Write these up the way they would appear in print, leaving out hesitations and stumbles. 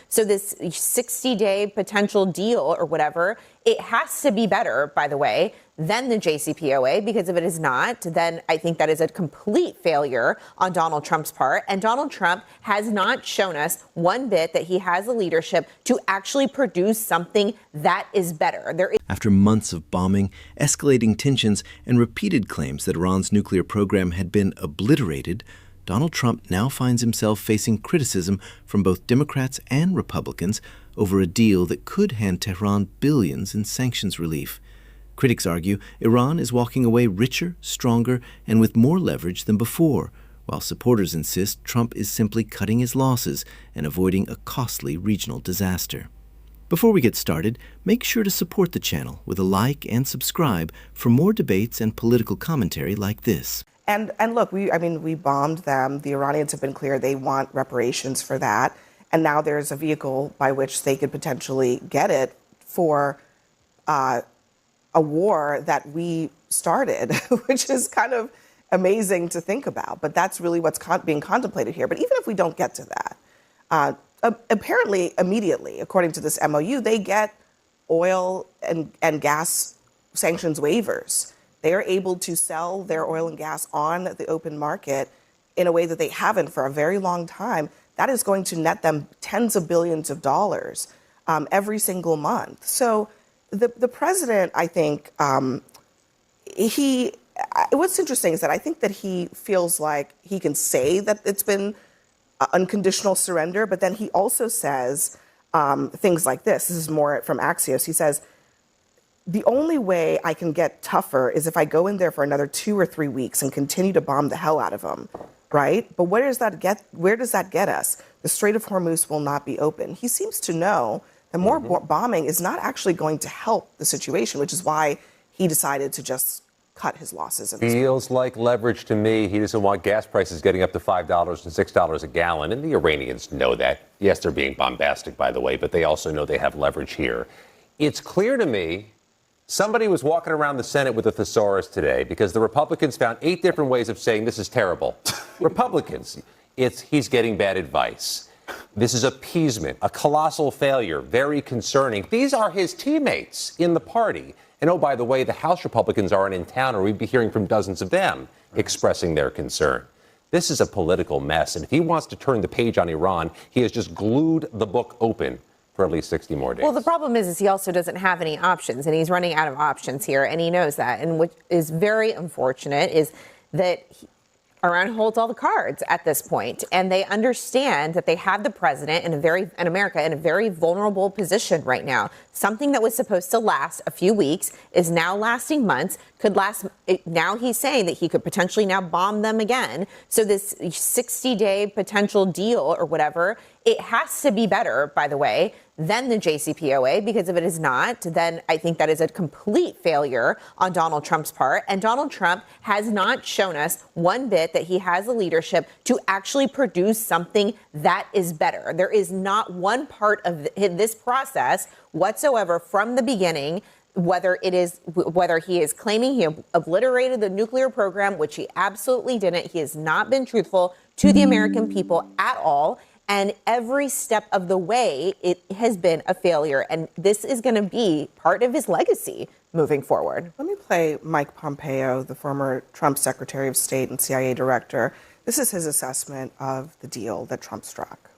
So this 60-day potential deal or whatever, it has to be better, by the way, than the JCPOA, because if it is not, then I think that is a complete failure on Donald Trump's part. And Donald Trump has not shown us one bit that he has the leadership to actually produce something that is better. After months of bombing, escalating tensions, and repeated claims that Iran's nuclear program had been obliterated, Donald Trump now finds himself facing criticism from both Democrats and Republicans over a deal that could hand Tehran billions in sanctions relief. Critics argue Iran is walking away richer, stronger, and with more leverage than before, while supporters insist Trump is simply cutting his losses and avoiding a costly regional disaster. Before we get started, make sure to support the channel with a like and subscribe for more debates and political commentary like this. And look, we bombed them. The Iranians have been clear they want reparations for that. And now there's a vehicle by which they could potentially get it for a war that we started, which is kind of amazing to think about. But that's really what's being contemplated here. But even if we don't get to that, apparently immediately, according to this MOU, they get oil and gas sanctions waivers. They are able to sell their oil and gas on the open market in a way that they haven't for a very long time. That is going to net them tens of billions of dollars every single month. So the president, I think, what's interesting is that I think that he feels like he can say that it's been unconditional surrender, but then he also says things like this. This is more from Axios. He says, the only way I can get tougher is if I go in there for another 2 or 3 weeks and continue to bomb the hell out of them, right? But where does that get us? The Strait of Hormuz will not be open. He seems to know that more bombing is not actually going to help the situation, which is why he decided to just cut his losses. Feels like leverage to me. He doesn't want gas prices getting up to $5 and $6 a gallon. And the Iranians know that. Yes, they're being bombastic, by the way, but they also know they have leverage here. It's clear to me somebody was walking around the Senate with a thesaurus today because the Republicans found 8 different ways of saying this is terrible. Republicans, he's getting bad advice. This is appeasement, a colossal failure, very concerning. These are his teammates in the party. And oh, by the way, the House Republicans aren't in town, or we'd be hearing from dozens of them expressing their concern. This is a political mess. And if he wants to turn the page on Iran, he has just glued the book open for at least 60 more days. Well, the problem is he also doesn't have any options, and he's running out of options here, and he knows that. And what is very unfortunate is that Iran holds all the cards at this point, and they understand that they have the president and America in a very vulnerable position right now. Something that was supposed to last a few weeks is now lasting months, could last. Now he's saying that he could potentially now bomb them again. So this 60-day potential deal or whatever, it has to be better, by the way, than the JCPOA, because if it is not, then I think that is a complete failure on Donald Trump's part. And Donald Trump has not shown us one bit that he has the leadership to actually produce something that is better. There is not one part of this process whatsoever from the beginning, whether he is claiming he obliterated the nuclear program, which he absolutely didn't. He has not been truthful to the American people at all. And every step of the way, it has been a failure. And this is going to be part of his legacy moving forward. Let me play Mike Pompeo, the former Trump Secretary of State and CIA director. This is his assessment of the deal that Trump struck.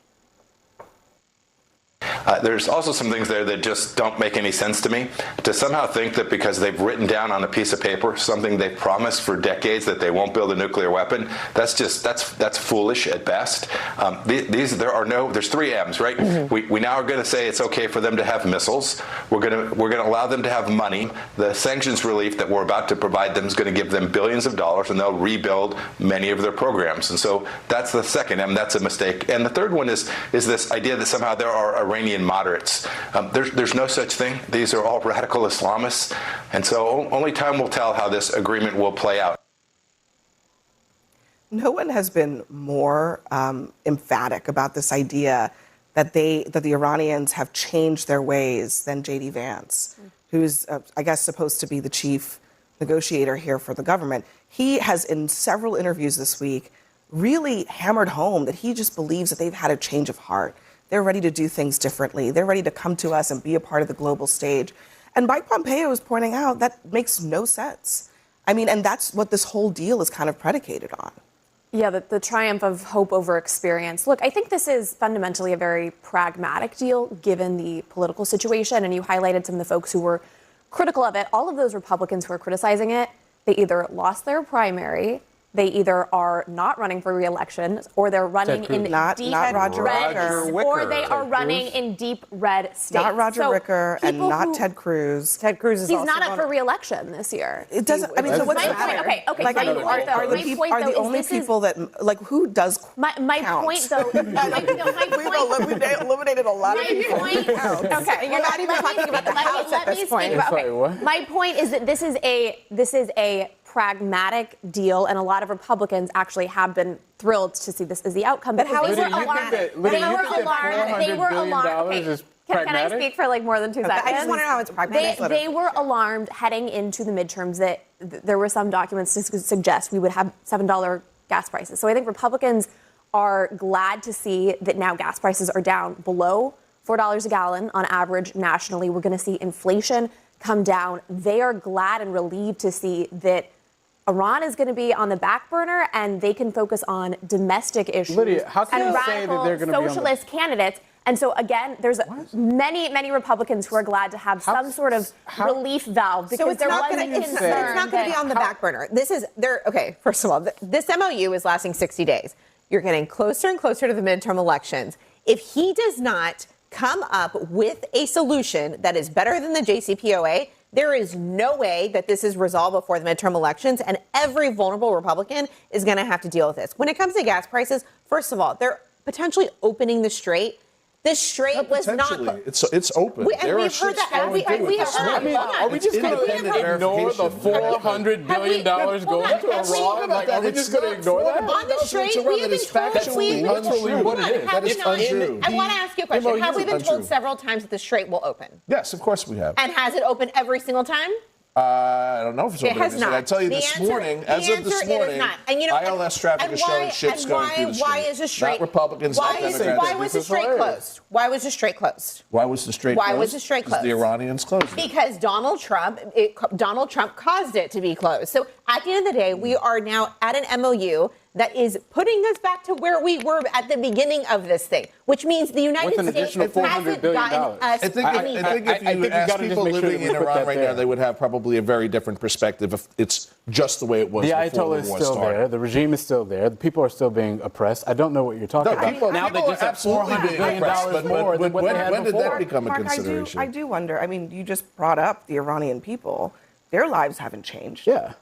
There's also some things there that just don't make any sense to me. To somehow think that because they've written down on a piece of paper something they've promised for decades that they won't build a nuclear weapon, that's foolish at best. There's 3 M's, right? Mm-hmm. We now are going to say it's okay for them to have missiles. We're going to allow them to have money. The sanctions relief that we're about to provide them is going to give them billions of dollars, and they'll rebuild many of their programs. And so that's the second M. That's a mistake. And the third one is this idea that somehow there are Iranian moderates. There's no such thing. These are all radical Islamists. And so only time will tell how this agreement will play out. No one has been more emphatic about this idea that the Iranians have changed their ways than J.D. Vance, who's, I guess, supposed to be the chief negotiator here for the government. He has, in several interviews this week, really hammered home that he just believes that they've had a change of heart, They're ready to do things differently. They're ready to come to us and be a part of the global stage. And Mike Pompeo is pointing out that makes no sense. I mean, and that's what this whole deal is kind of predicated on. Yeah, the triumph of hope over experience. Look, I think this is fundamentally a very pragmatic deal given the political situation. And you highlighted some of the folks who were critical of it. All of those Republicans who are criticizing it, they either lost their primary, they either are not running for re-election, or they're running in deep Roger red, Wicker. or they are running in deep red states. Not Roger Wicker and not Ted Cruz. Ted Cruz is He's also not up for re-election this year. It doesn't. I mean, so what's the matter? Okay. Like, are the only people that like who does? My point though. We've eliminated a lot of people. Okay, you're not even talking about the House at this point. My point is that this is a pragmatic deal, and a lot of Republicans actually have been thrilled to see this as the outcome. But how is they it were alarmed? They were alarmed. Can I speak for like more than 2 seconds? I just want to know how it's pragmatic. They were alarmed heading into the midterms that there were some documents to suggest we would have $7 gas prices. So I think Republicans are glad to see that now gas prices are down below $4 a gallon on average nationally. We're going to see inflation come down. They are glad and relieved to see that Iran is going to be on the back burner and they can focus on domestic issues. Lydia, how can and you say that they're going to be socialist candidates. And so, again, there's many Republicans who are glad to have some sort of relief valve because there was a concern. It's not going to be on the back burner. Okay, first of all, this MOU is lasting 60 days. You're getting closer and closer to the midterm elections. If he does not come up with a solution that is better than the JCPOA, there is no way that this is resolved before the midterm elections, and every vulnerable Republican is going to have to deal with this. When it comes to gas prices, first of all, they're potentially opening the Strait. The Strait was not. It's open. We've heard that. Are we just going to ignore the $400 billion going to Iran? Like, are we just going to ignore that? On the Strait, we have been told. That's literally what it is. That is untrue. I want to ask you a question. Have we been told several times that the Strait will open? Yes, of course we have. And has it opened every single time? I don't know if it's open. It has not. I tell you this morning, as of this morning, ILS traffic is showing ships going through the Strait. Why is the Strait? Not Republicans, not Democrats. Why was the Strait closed? Why was the Strait closed? Why was the Strait closed? Why was the Strait closed? Because the Iranians closed it. Because Donald Trump caused it to be closed. So at the end of the day, we are now at an MOU that is putting us back to where we were at the beginning of this thing, which means the United States hasn't gotten us I think if you ask people living in Iran right now, they would have probably a very different perspective if it's just the way it was before the war started. The Ayatollah is still there. The regime is still there. The people are still being oppressed. I don't know what you're talking about. Now they just have $400 billion more than what they had before. When did that become a consideration? I do wonder. I mean, you just brought up the Iranian people. Their lives haven't changed. Yeah.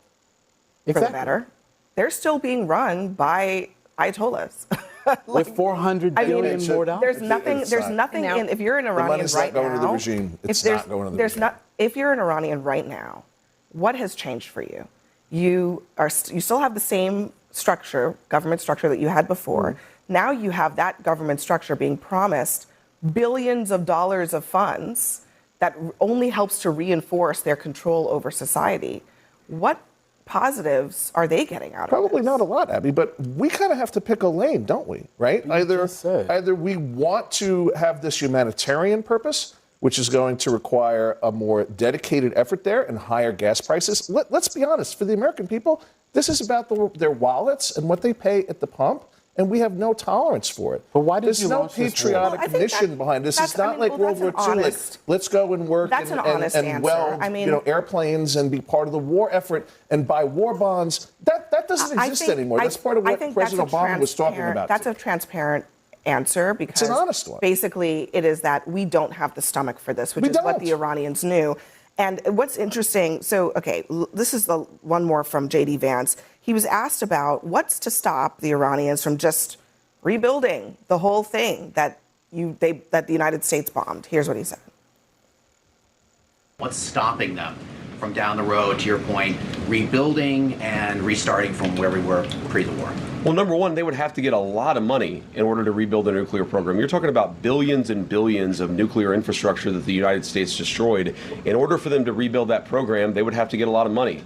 For the better. They're still being run by Ayatollahs. With $400 billion more dollars. There's nothing in, if you're an Iranian right now. The money's not going to the regime. It's not going to the regime. If you're an Iranian right now, what has changed for you? You still have the same structure, government structure that you had before. Now you have that government structure being promised billions of dollars of funds that only helps to reinforce their control over society. What positives are they getting out of it? Probably not a lot, Abby, but we kind of have to pick a lane, don't we? Right? Either we want to have this humanitarian purpose, which is going to require a more dedicated effort there and higher gas prices. Let's be honest, for the American people, this is about their wallets and what they pay at the pump. And we have no tolerance for it. But why did There's you no launch this patriotic mission behind this. It's not like World War II. Like, let's go and work and weld airplanes and be part of the war effort and buy war bonds. That doesn't exist anymore. That's part of what President Obama was talking about. That's a transparent answer because it's an honest one. Basically, it is that we don't have the stomach for this, which is what the Iranians knew. And what's interesting, this is the one more from J.D. Vance. He was asked about what's to stop the Iranians from just rebuilding the whole thing that the United States bombed. Here's what he said. What's stopping them from down the road, to your point, rebuilding and restarting from where we were pre the war? Well, number one, they would have to get a lot of money in order to rebuild a nuclear program. You're talking about billions and billions of nuclear infrastructure that the United States destroyed. In order for them to rebuild that program, they would have to get a lot of money.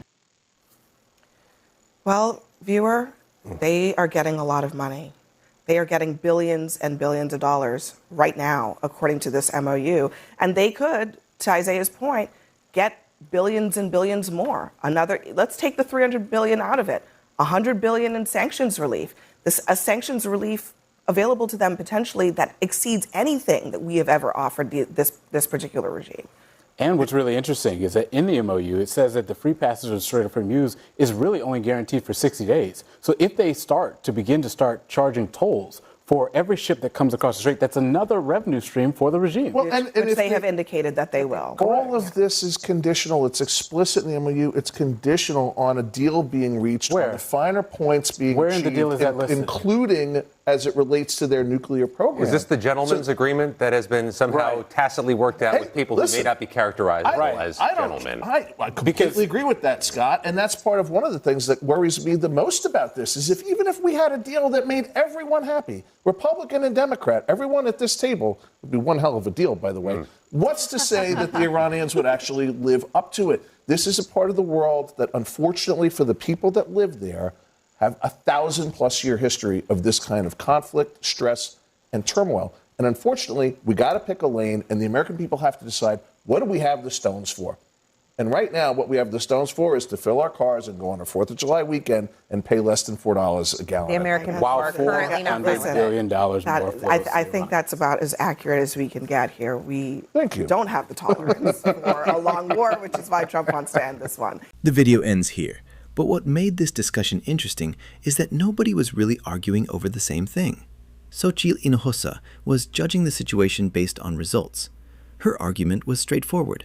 Well, viewer, they are getting a lot of money. They are getting billions and billions of dollars right now, according to this MOU. And they could, to Isaiah's point, get billions and billions more. Let's take the $300 billion out of it. $100 billion in sanctions relief. A sanctions relief available to them potentially that exceeds anything that we have ever offered this particular regime. And what's really interesting is that in the MOU, it says that the free passage of the Strait of Hormuz is really only guaranteed for 60 days. So if they begin to start charging tolls for every ship that comes across the strait, that's another revenue stream for the regime. Well, which they have indicated that they will. All of this is conditional. It's explicit in the MOU. It's conditional on a deal being reached, on the finer points being Where achieved, in the deal is that listed? Including as it relates to their nuclear program. Is this the gentleman's agreement that has been somehow tacitly worked out with people who may not be characterized as gentlemen? I completely agree with that, Scott. And that's part of one of the things that worries me the most about this is even if we had a deal that made everyone happy, Republican and Democrat, everyone at this table, would be one hell of a deal, by the way. What's to say that the Iranians would actually live up to it? This is a part of the world that, unfortunately, for the people that live there, have 1,000+ year history of this kind of conflict, stress, and turmoil. And unfortunately, we got to pick a lane, and the American people have to decide, what do we have the stones for? And right now, what we have the stones for is to fill our cars and go on a 4th of July weekend and pay less than $4 a gallon. The American people are currently not $400 billion more. I think that's about as accurate as we can get here. We don't have the tolerance for a long war, which is why Trump wants to end this one. The video ends here. But what made this discussion interesting is that nobody was really arguing over the same thing. Xochitl Hinojosa was judging the situation based on results. Her argument was straightforward.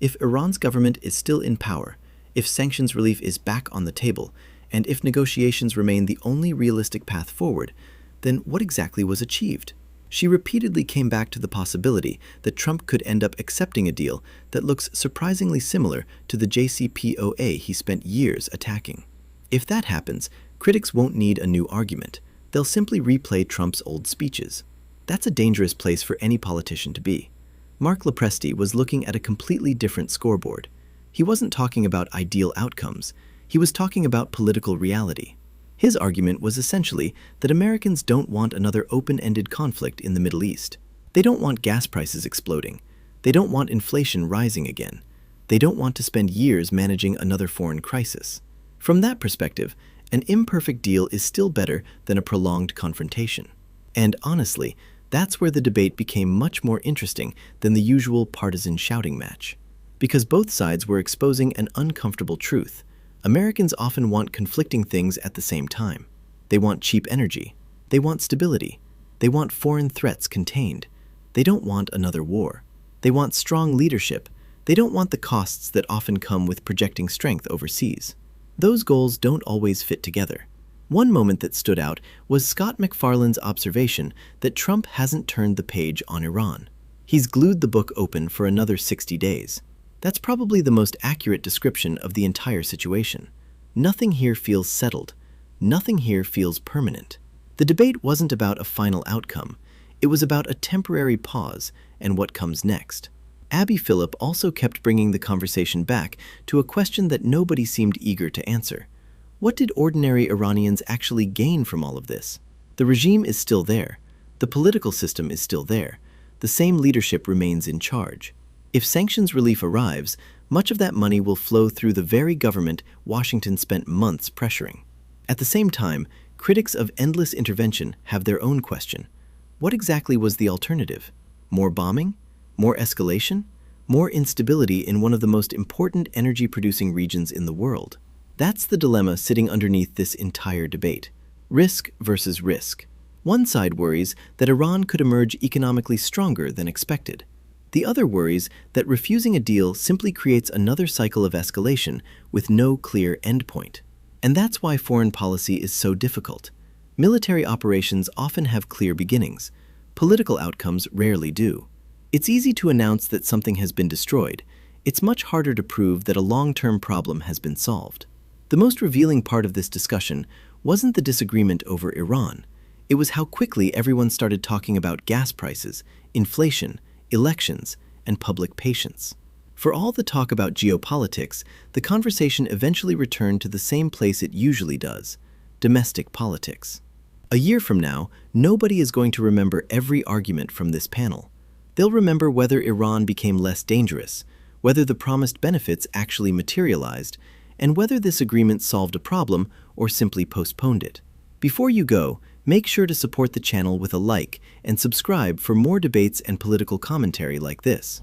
If Iran's government is still in power, if sanctions relief is back on the table, and if negotiations remain the only realistic path forward, then what exactly was achieved? She repeatedly came back to the possibility that Trump could end up accepting a deal that looks surprisingly similar to the JCPOA he spent years attacking. If that happens, critics won't need a new argument. They'll simply replay Trump's old speeches. That's a dangerous place for any politician to be. Marc LoPresti was looking at a completely different scoreboard. He wasn't talking about ideal outcomes. He was talking about political reality. His argument was essentially that Americans don't want another open-ended conflict in the Middle East. They don't want gas prices exploding. They don't want inflation rising again. They don't want to spend years managing another foreign crisis. From that perspective, an imperfect deal is still better than a prolonged confrontation. And honestly, that's where the debate became much more interesting than the usual partisan shouting match. Because both sides were exposing an uncomfortable truth. Americans often want conflicting things at the same time. They want cheap energy. They want stability. They want foreign threats contained. They don't want another war. They want strong leadership. They don't want the costs that often come with projecting strength overseas. Those goals don't always fit together. One moment that stood out was Scott MacFarlane's observation that Trump hasn't turned the page on Iran. He's glued the book open for another 60 days. That's probably the most accurate description of the entire situation. Nothing here feels settled. Nothing here feels permanent. The debate wasn't about a final outcome. It was about a temporary pause and what comes next. Abby Phillip also kept bringing the conversation back to a question that nobody seemed eager to answer. What did ordinary Iranians actually gain from all of this? The regime is still there. The political system is still there. The same leadership remains in charge. If sanctions relief arrives, much of that money will flow through the very government Washington spent months pressuring. At the same time, critics of endless intervention have their own question. What exactly was the alternative? More bombing? More escalation? More instability in one of the most important energy-producing regions in the world? That's the dilemma sitting underneath this entire debate. Risk versus risk. One side worries that Iran could emerge economically stronger than expected. The other worries that refusing a deal simply creates another cycle of escalation with no clear endpoint. And that's why foreign policy is so difficult. Military operations often have clear beginnings. Political outcomes rarely do. It's easy to announce that something has been destroyed. It's much harder to prove that a long-term problem has been solved. The most revealing part of this discussion wasn't the disagreement over Iran. It was how quickly everyone started talking about gas prices, inflation, elections, and public patience. For all the talk about geopolitics, the conversation eventually returned to the same place it usually does: domestic politics. A year from now, nobody is going to remember every argument from this panel. They'll remember whether Iran became less dangerous, whether the promised benefits actually materialized, and whether this agreement solved a problem or simply postponed it. Before you go, make sure to support the channel with a like and subscribe for more debates and political commentary like this.